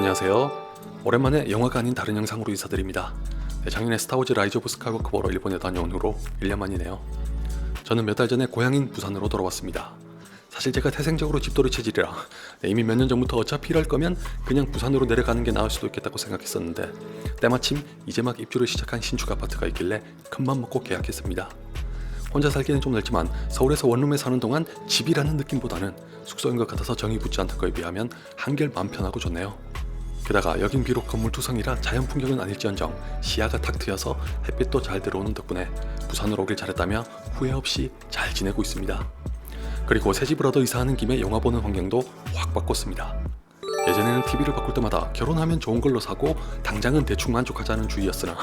안녕하세요. 오랜만에 영화가 아닌 다른 영상으로 인사드립니다. 작년에 스타워즈 라이즈 오브 스카이워크 보러 일본에 다녀온 후로 1년 만이네요. 저는 몇 달 전에 고향인 부산으로 돌아왔습니다. 사실 제가 태생적으로 집돌이 체질이라 이미 몇 년 전부터 어차피 일할 거면 그냥 부산으로 내려가는 게 나을 수도 있겠다고 생각했었는데 때마침 이제 막 입주를 시작한 신축 아파트가 있길래 큰맘 먹고 계약했습니다. 혼자 살기는 좀 넓지만 서울에서 원룸에 사는 동안 집이라는 느낌보다는 숙소인 것 같아서 정이 붙지 않던 거에 비하면 한결 마음 편하고 좋네요. 게다가 여긴 비록 건물 투성이라 자연 풍경은 아닐지언정 시야가 탁 트여서 햇빛도 잘 들어오는 덕분에 부산으로 오길 잘했다며 후회 없이 잘 지내고 있습니다. 그리고 새 집을 얻어 이사하는 김에 영화 보는 환경도 확 바꿨습니다. 예전에는 TV를 바꿀 때마다 결혼하면 좋은 걸로 사고 당장은 대충 만족하자는 주의였으나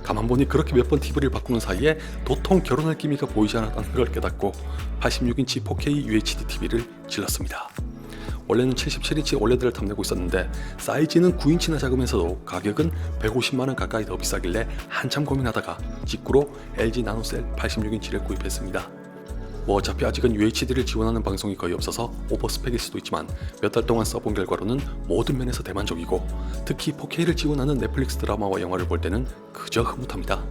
가만 보니 그렇게 몇 번 TV를 바꾸는 사이에 도통 결혼할 기미가 보이지 않았다는 걸 깨닫고 86인치 4K UHD TV를 질렀습니다. 원래는 77인치 OLED를 탐내고 있었는데 사이즈는 9인치나 작으면서도 가격은 150만원 가까이 더 비싸길래 한참 고민하다가 직구로 LG 나노셀 86인치를 구입했습니다. 뭐 어차피 아직은 UHD를 지원하는 방송이 거의 없어서 오버스펙일 수도 있지만 몇 달 동안 써본 결과로는 모든 면에서 대만족이고 특히 4K를 지원하는 넷플릭스 드라마와 영화를 볼 때는 그저 흐뭇합니다.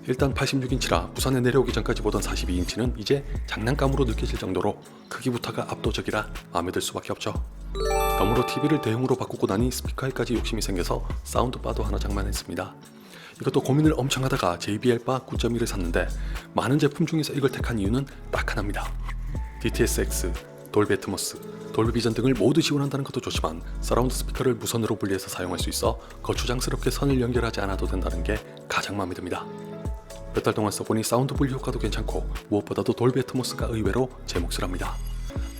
일단 86인치라 부산에 내려오기 전까지 보던 42인치는 이제 장난감으로 느껴질 정도로 크기부터가 압도적이라 마음에 들 수밖에 없죠. 덤으로 TV를 대형으로 바꾸고 나니 스피커에까지 욕심이 생겨서 사운드바도 하나 장만했습니다. 이것도 고민을 엄청 하다가 JBL-바 9.1을 샀는데 많은 제품 중에서 이걸 택한 이유는 딱 하나입니다. DTS-X, 돌비 애트모스, 돌비 비전 등을 모두 지원한다는 것도 좋지만 서라운드 스피커를 무선으로 분리해서 사용할 수 있어 거추장스럽게 선을 연결하지 않아도 된다는 게 가장 마음에 듭니다. 몇 달 동안 써보니 사운드 분리 효과도 괜찮고 무엇보다도 돌비 애트모스가 의외로 제 몫을 합니다.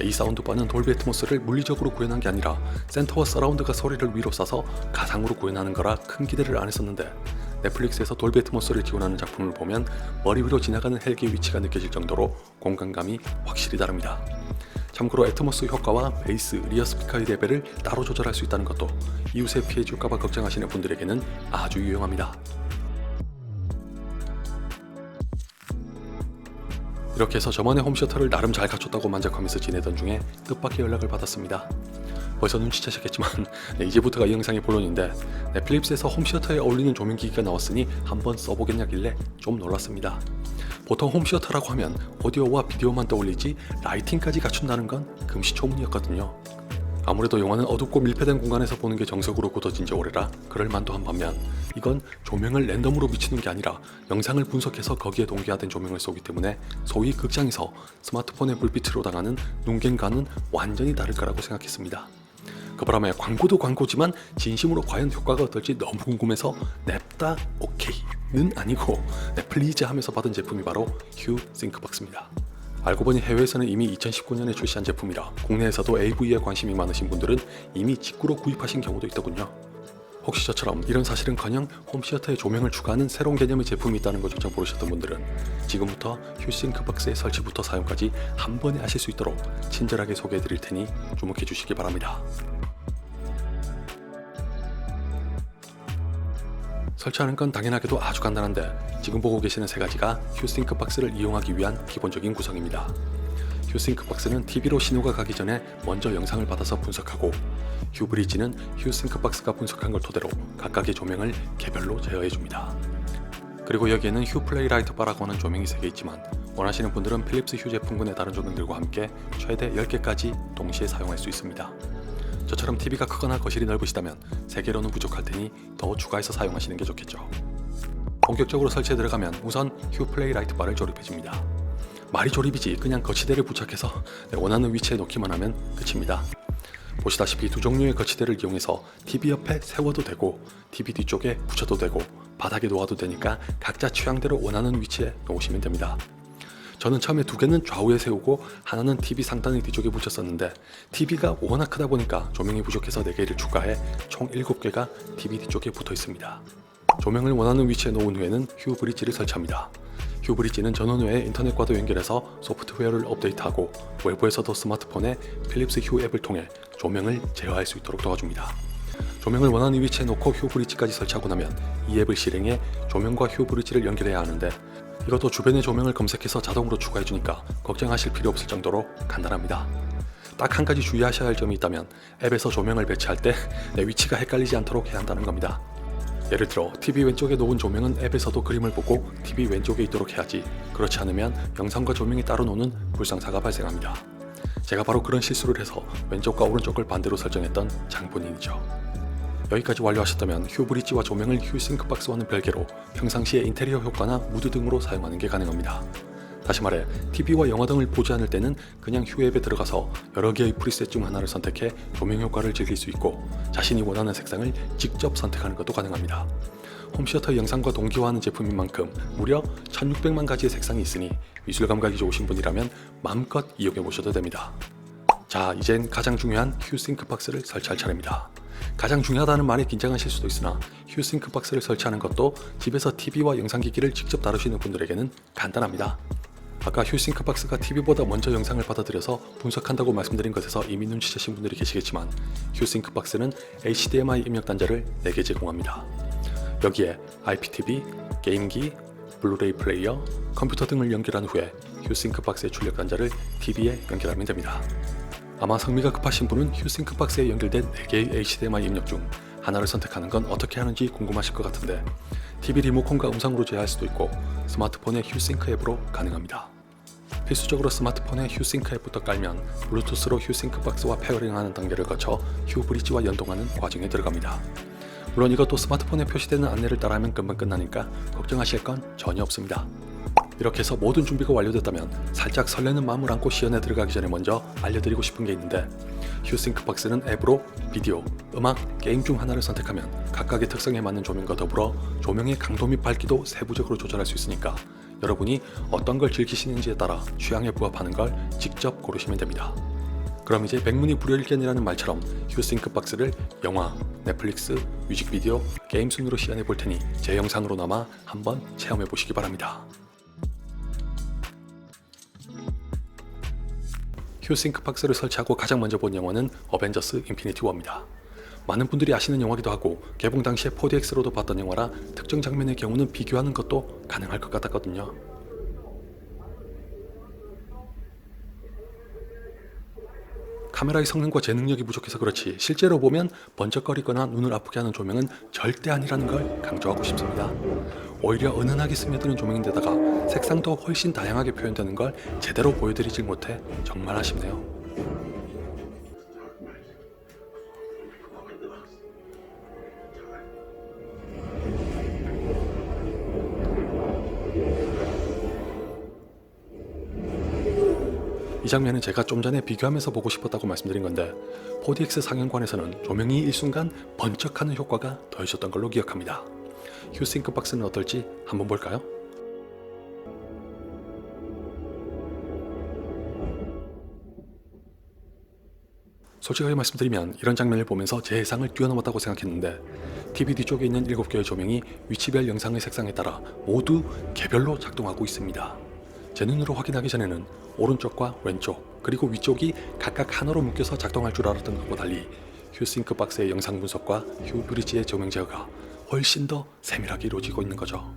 이 사운드바는 돌비 애트모스를 물리적으로 구현한 게 아니라 센터와 서라운드가 소리를 위로 쏴서 가상으로 구현하는 거라 큰 기대를 안 했었는데 넷플릭스에서 돌비 애트모스를 지원하는 작품을 보면 머리 위로 지나가는 헬기의 위치가 느껴질 정도로 공간감이 확실히 다릅니다. 참고로 애트모스 효과와 베이스, 리어 스피커의 레벨을 따로 조절할 수 있다는 것도 이웃에 피해 줄까봐 걱정하시는 분들에게는 아주 유용합니다. 이렇게 해서 저만의 홈시어터를 나름 잘 갖췄다고 만족하면서 지내던 중에 뜻밖의 연락을 받았습니다. 벌써 눈치채셨겠지만 이제부터가 이 영상의 본론인데 넷플릭스에서 홈시어터에 어울리는 조명기기가 나왔으니 한번 써보겠냐길래 좀 놀랐습니다. 보통 홈시어터라고 하면 오디오와 비디오만 떠올리지 라이팅까지 갖춘다는 건 금시초문이었거든요. 아무래도 영화는 어둡고 밀폐된 공간에서 보는 게 정석으로 굳어진 지 오래라 그럴 만도 한 반면 이건 조명을 랜덤으로 비추는 게 아니라 영상을 분석해서 거기에 동기화된 조명을 쏘기 때문에 소위 극장에서 스마트폰의 불빛으로 당하는 눈갱과는 완전히 다를 거라고 생각했습니다. 그 바람에 광고도 광고지만 진심으로 과연 효과가 어떨지 너무 궁금해서 냅다 오케이는 아니고 플리즈 하면서 받은 제품이 바로 휴 싱크박스입니다. 알고 보니 해외에서는 이미 2019년에 출시한 제품이라 국내에서도 AV에 관심이 많으신 분들은 이미 직구로 구입하신 경우도 있더군요. 혹시 저처럼 이런 사실은커녕 홈시어터에 조명을 추가하는 새로운 개념의 제품이 있다는 것조차 모르셨던 분들은 지금부터 휴싱크박스의 설치부터 사용까지 한 번에 하실 수 있도록 친절하게 소개해드릴 테니 주목해 주시기 바랍니다. 설치하는 건 당연하게도 아주 간단한데 지금 보고 계시는 세 가지가 휴싱크박스를 이용하기 위한 기본적인 구성입니다. 휴싱크박스는 TV로 신호가 가기 전에 먼저 영상을 받아서 분석하고 휴브리지는 휴싱크박스가 분석한 걸 토대로 각각의 조명을 개별로 제어해줍니다. 그리고 여기에는 휴플레이 라이트 바라고 하는 조명이 3개 있지만 원하시는 분들은 필립스 휴 제품군의 다른 조명들과 함께 최대 10개까지 동시에 사용할 수 있습니다. 저처럼 TV가 크거나 거실이 넓으시다면 3개로는 부족할 테니 더 추가해서 사용하시는 게 좋겠죠. 본격적으로 설치에 들어가면 우선 휴플레이 라이트 바를 조립해줍니다. 말이 조립이지 그냥 거치대를 부착해서 원하는 위치에 놓기만 하면 끝입니다. 보시다시피 두 종류의 거치대를 이용해서 TV 옆에 세워도 되고 TV 뒤쪽에 붙여도 되고 바닥에 놓아도 되니까 각자 취향대로 원하는 위치에 놓으시면 됩니다. 저는 처음에 2개는 좌우에 세우고 하나는 TV 상단의 뒤쪽에 붙였었는데 TV가 워낙 크다 보니까 조명이 부족해서 4개를 추가해 총 7개가 TV 뒤쪽에 붙어 있습니다. 조명을 원하는 위치에 놓은 후에는 휴 브릿지를 설치합니다. 휴 브릿지는 전원 외에 인터넷과도 연결해서 소프트웨어를 업데이트하고 외부에서도 스마트폰에 필립스 휴 앱을 통해 조명을 제어할 수 있도록 도와줍니다. 조명을 원하는 위치에 놓고 휴 브릿지까지 설치하고 나면 이 앱을 실행해 조명과 휴 브릿지를 연결해야 하는데 이것도 주변의 조명을 검색해서 자동으로 추가해주니까 걱정하실 필요 없을 정도로 간단합니다. 딱 한 가지 주의하셔야 할 점이 있다면 앱에서 조명을 배치할 때 내 위치가 헷갈리지 않도록 해야 한다는 겁니다. 예를 들어 TV 왼쪽에 놓은 조명은 앱에서도 그림을 보고 TV 왼쪽에 있도록 해야지, 그렇지 않으면 영상과 조명이 따로 노는 불상사가 발생합니다. 제가 바로 그런 실수를 해서 왼쪽과 오른쪽을 반대로 설정했던 장본인이죠. 여기까지 완료하셨다면 휴 브릿지와 조명을 휴 싱크박스와는 별개로 평상시에 인테리어 효과나 무드 등으로 사용하는 게 가능합니다. 다시 말해 TV와 영화 등을 보지 않을 때는 그냥 휴 앱에 들어가서 여러 개의 프리셋 중 하나를 선택해 조명 효과를 즐길 수 있고, 자신이 원하는 색상을 직접 선택하는 것도 가능합니다. 홈시어터 영상과 동기화하는 제품인 만큼 무려 1600만 가지의 색상이 있으니 미술 감각이 좋으신 분이라면 마음껏 이용해 보셔도 됩니다. 자, 이젠 가장 중요한 휴 싱크박스를 설치할 차례입니다. 가장 중요하다는 말에 긴장하실 수도 있으나 휴 싱크박스를 설치하는 것도 집에서 TV와 영상기기를 직접 다루시는 분들에게는 간단합니다. 아까 휴 싱크박스가 TV보다 먼저 영상을 받아들여서 분석한다고 말씀드린 것에서 이미 눈치채신 분들이 계시겠지만, 휴 싱크박스는 HDMI 입력 단자를 4개 제공합니다. 여기에 IPTV, 게임기, 블루레이 플레이어, 컴퓨터 등을 연결한 후에 휴 싱크박스의 출력 단자를 TV에 연결하면 됩니다. 아마 성미가 급하신 분은 휴 싱크박스에 연결된 4개의 HDMI 입력 중 하나를 선택하는 건 어떻게 하는지 궁금하실 것 같은데, TV 리모컨과 음성으로 제어할 수도 있고 스마트폰의 휴 싱크 앱으로 가능합니다. 필수적으로 스마트폰에 휴 싱크 앱부터 깔면 블루투스로 휴 싱크박스와 페어링하는 단계를 거쳐 휴 브릿지와 연동하는 과정에 들어갑니다. 물론 이것도 스마트폰에 표시되는 안내를 따라하면 금방 끝나니까 걱정하실 건 전혀 없습니다. 이렇게 해서 모든 준비가 완료됐다면 살짝 설레는 마음을 안고 시연에 들어가기 전에 먼저 알려드리고 싶은 게 있는데, 휴 싱크박스는 앱으로 비디오, 음악, 게임 중 하나를 선택하면 각각의 특성에 맞는 조명과 더불어 조명의 강도 및 밝기도 세부적으로 조절할 수 있으니까 여러분이 어떤 걸 즐기시는지에 따라 취향에 부합하는 걸 직접 고르시면 됩니다. 그럼 이제 백문이 불여일견이라는 말처럼 휴 싱크박스를 영화, 넷플릭스, 뮤직비디오, 게임 순으로 시연해 볼 테니 제 영상으로나마 한번 체험해 보시기 바랍니다. 휴 싱크박스를 설치하고 가장 먼저 본 영화는 어벤져스 인피니티 워입니다. 많은 분들이 아시는 영화기도 하고 개봉 당시에 4DX로도 봤던 영화라 특정 장면의 경우는 비교하는 것도 가능할 것 같았거든요. 카메라의 성능과 제 능력이 부족해서 그렇지 실제로 보면 번쩍거리거나 눈을 아프게 하는 조명은 절대 아니라는 걸 강조하고 싶습니다. 오히려 은은하게 스며드는 조명인데다가 색상도 훨씬 다양하게 표현되는 걸 제대로 보여드리질 못해 정말 아쉽네요. 이 장면은 제가 좀 전에 비교하면서 보고 싶었다고 말씀드린 건데, 4DX 상영관에서는 조명이 일순간 번쩍하는 효과가 더해졌던 걸로 기억합니다. 휴 싱크박스는 어떨지 한번 볼까요? 솔직하게 말씀드리면 이런 장면을 보면서 제 예상을 뛰어넘었다고 생각했는데, TV 뒤쪽에 있는 7개의 조명이 위치별 영상의 색상에 따라 모두 개별로 작동하고 있습니다. 제 눈으로 확인하기 전에는 오른쪽과 왼쪽 그리고 위쪽이 각각 하나로 묶여서 작동할 줄 알았던 것과 달리 휴 싱크박스의 영상 분석과 휴 브릿지의 조명 제어가 훨씬 더 세밀하게 이루어지고 있는 거죠.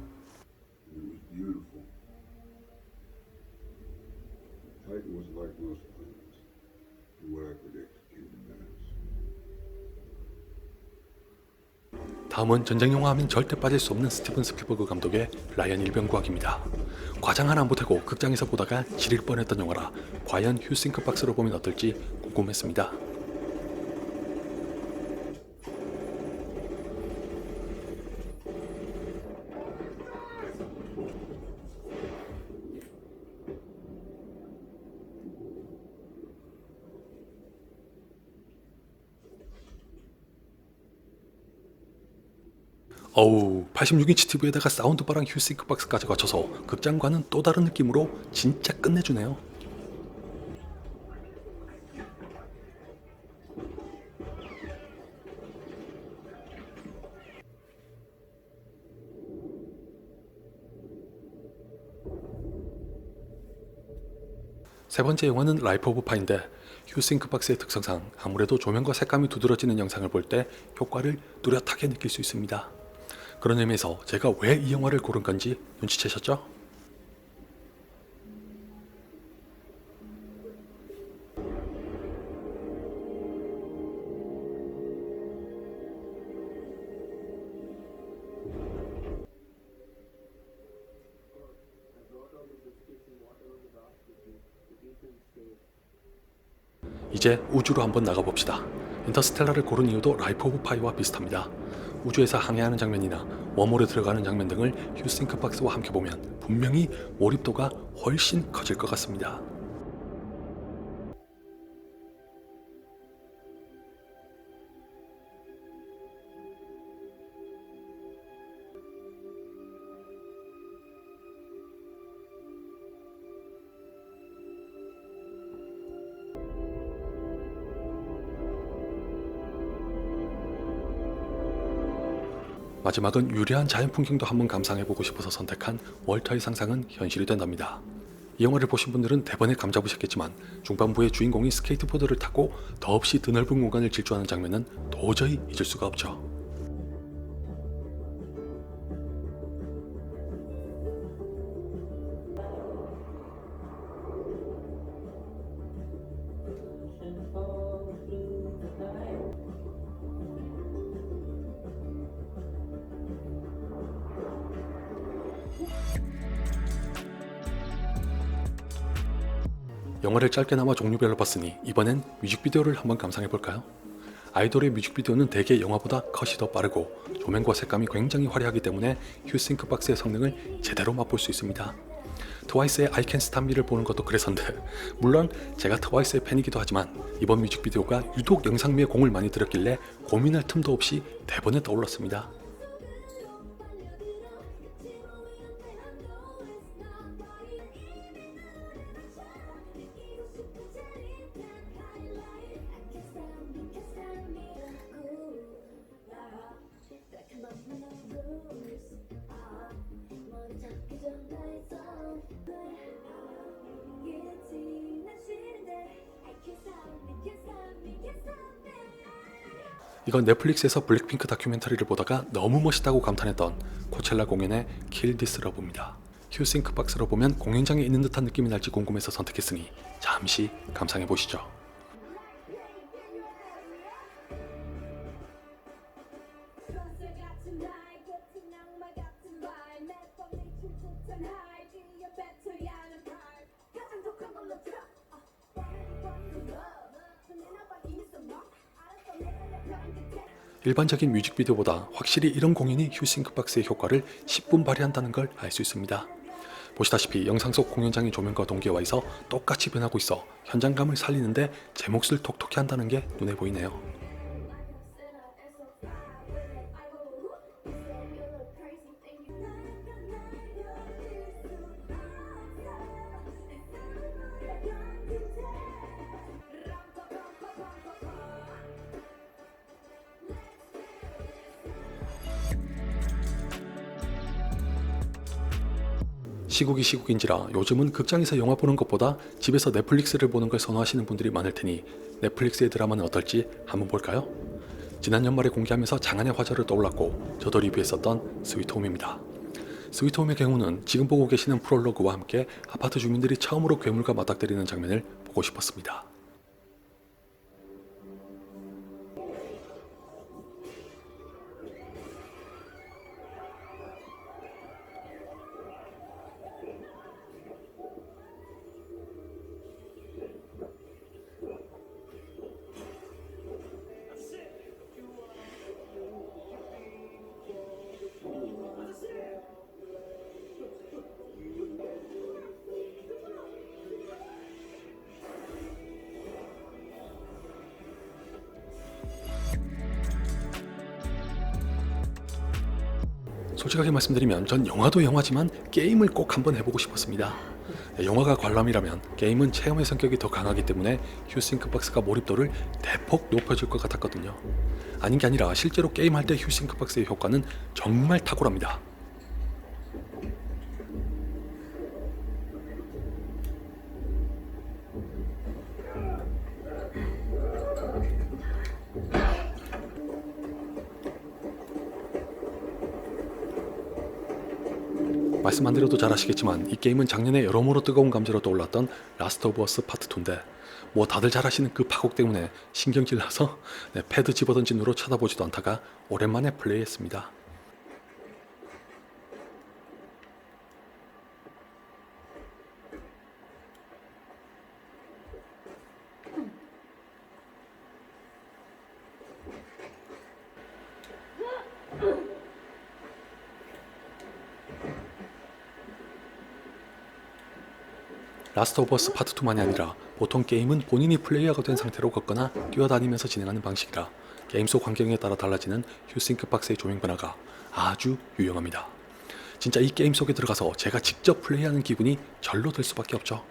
다음은 전쟁 영화 하면 절대 빠질 수 없는 스티븐 스필버그 감독의 라이언 일병구학입니다. 과장 하나 안 보태고 극장에서 보다가 지릴 뻔했던 영화라 과연 휴 싱크박스로 보면 어떨지 궁금했습니다. 어우, 86인치 TV에다가 사운드바랑 휴 싱크박스까지 갖춰서 극장과는 또 다른 느낌으로 진짜 끝내주네요. 세 번째 영화는 라이프 오브 파인데, 휴 싱크박스의 특성상 아무래도 조명과 색감이 두드러지는 영상을 볼 때 효과를 뚜렷하게 느낄 수 있습니다. 그런 의미에서 제가 왜 이 영화를 고른 건지 눈치채셨죠? 이제 우주로 한번 나가봅시다. 인터스텔라를 고른 이유도 라이프 오브 파이와 비슷합니다. 우주에서 항해하는 장면이나 웜홀에 들어가는 장면 등을 휴싱크 박스와 함께 보면 분명히 몰입도가 훨씬 커질 것 같습니다. 마지막은 유려한 자연 풍경도 한번 감상해보고 싶어서 선택한 월터의 상상은 현실이 된답니다. 이 영화를 보신 분들은 대번에 감잡으셨겠지만 중반부의 주인공이 스케이트보드를 타고 더없이 드넓은 공간을 질주하는 장면은 도저히 잊을 수가 없죠. 영화를 짧게나마 종류별로 봤으니 이번엔 뮤직비디오를 한번 감상해볼까요? 아이돌의 뮤직비디오는 대개 영화보다 컷이 더 빠르고 조명과 색감이 굉장히 화려하기 때문에 휴싱크 박스의 성능을 제대로 맛볼 수 있습니다. 트와이스의 I Can't Stop Me를 보는 것도 그랬었는데 물론 제가 트와이스의 팬이기도 하지만 이번 뮤직비디오가 유독 영상미에 공을 많이 들였길래 고민할 틈도 없이 대번에 떠올랐습니다. 이건 넷플릭스에서 블랙핑크 다큐멘터리를 보다가 너무 멋있다고 감탄했던 코첼라 공연의 Kill This Love입니다. 휴싱크 박스로 보면 공연장에 있는 듯한 느낌이 날지 궁금해서 선택했으니 잠시 감상해보시죠. 일반적인 뮤직비디오보다 확실히 이런 공연이 휴싱크 박스의 효과를 10분 발휘한다는 걸 알 수 있습니다. 보시다시피 영상 속 공연장의 조명과 동기화에서 똑같이 변하고 있어 현장감을 살리는데 제 몫을 톡톡히 한다는 게 눈에 보이네요. 시국이 시국인지라 요즘은 극장에서 영화 보는 것보다 집에서 넷플릭스를 보는 걸 선호하시는 분들이 많을 테니 넷플릭스의 드라마는 어떨지 한번 볼까요? 지난 연말에 공개하면서 장안의 화제를 떠올랐고 저도 리뷰했었던 스위트홈입니다. 스위트홈의 경우는 지금 보고 계시는 프롤로그와 함께 아파트 주민들이 처음으로 괴물과 맞닥뜨리는 장면을 보고 싶었습니다. 솔직하게 말씀드리면 전 영화도 영화지만 게임을 꼭 한번 해보고 싶었습니다. 영화가 관람이라면 게임은 체험의 성격이 더 강하기 때문에 휴싱크 박스가 몰입도를 대폭 높여줄 것 같았거든요. 아닌 게 아니라 실제로 게임할 때 휴싱크 박스의 효과는 정말 탁월합니다. 말씀 안 드려도 잘 아시겠지만 이 게임은 작년에 여러모로 뜨거운 감자로 떠올랐던 라스트 오브 어스 파트 2인데 뭐 다들 잘 아시는 그 파곡 때문에 신경질 나서 패드 집어던진 후로 쳐다보지도 않다가 오랜만에 플레이했습니다. 라스트 오브 어스 파트 2만이 아니라 보통 게임은 본인이 플레이어가 된 상태로 걷거나 뛰어다니면서 진행하는 방식이라 게임 속 환경에 따라 달라지는 휴싱크 박스의 조명 변화가 아주 유용합니다. 진짜 이 게임 속에 들어가서 제가 직접 플레이하는 기분이 절로 들 수밖에 없죠.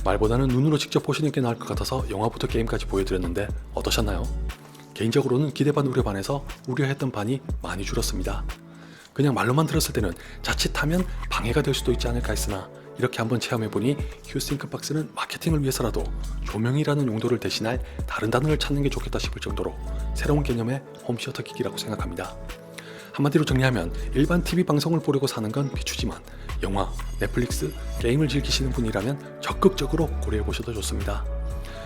말보다는 눈으로 직접 보시는 게 나을 것 같아서 영화부터 게임까지 보여드렸는데 어떠셨나요? 개인적으로는 기대 반 우려 반에서 우려했던 반이 많이 줄었습니다. 그냥 말로만 들었을 때는 자칫하면 방해가 될 수도 있지 않을까 했으나 이렇게 한번 체험해보니 휴싱크 박스는 마케팅을 위해서라도 조명이라는 용도를 대신할 다른 단어를 찾는 게 좋겠다 싶을 정도로 새로운 개념의 홈시어터 기기라고 생각합니다. 한마디로 정리하면 일반 TV 방송을 보려고 사는 건 비추지만 영화, 넷플릭스, 게임을 즐기시는 분이라면 적극적으로 고려해보셔도 좋습니다.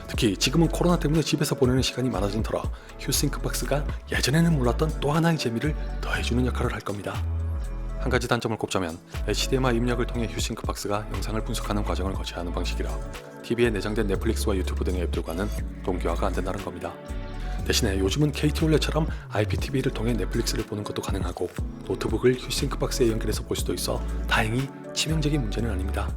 특히 지금은 코로나 때문에 집에서 보내는 시간이 많아진 터라 휴싱크 박스가 예전에는 몰랐던 또 하나의 재미를 더해주는 역할을 할 겁니다. 한 가지 단점을 꼽자면 HDMI 입력을 통해 휴싱크 박스가 영상을 분석하는 과정을 거쳐야 하는 방식이라 TV에 내장된 넷플릭스와 유튜브 등의 앱들과는 동기화가 안 된다는 겁니다. 대신에 요즘은 KT 올레처럼 IPTV를 통해 넷플릭스를 보는 것도 가능하고 노트북을 휴싱크 박스에 연결해서 볼 수도 있어 다행히 치명적인 문제는 아닙니다.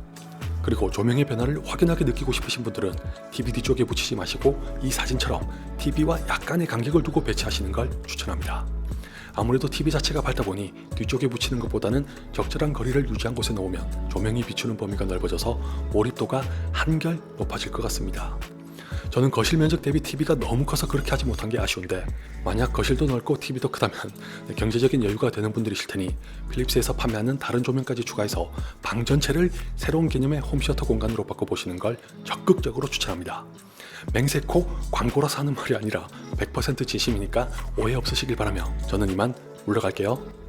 그리고 조명의 변화를 확연하게 느끼고 싶으신 분들은 TV 뒤쪽에 붙이지 마시고 이 사진처럼 TV와 약간의 간격을 두고 배치하시는 걸 추천합니다. 아무래도 TV 자체가 밝다 보니 뒤쪽에 붙이는 것보다는 적절한 거리를 유지한 곳에 놓으면 조명이 비추는 범위가 넓어져서 몰입도가 한결 높아질 것 같습니다. 저는 거실 면적 대비 TV가 너무 커서 그렇게 하지 못한 게 아쉬운데 만약 거실도 넓고 TV도 크다면 경제적인 여유가 되는 분들이실 테니 필립스에서 판매하는 다른 조명까지 추가해서 방 전체를 새로운 개념의 홈시어터 공간으로 바꿔보시는 걸 적극적으로 추천합니다. 맹세코 광고라서 하는 말이 아니라 100% 진심이니까 오해 없으시길 바라며 저는 이만 물러갈게요.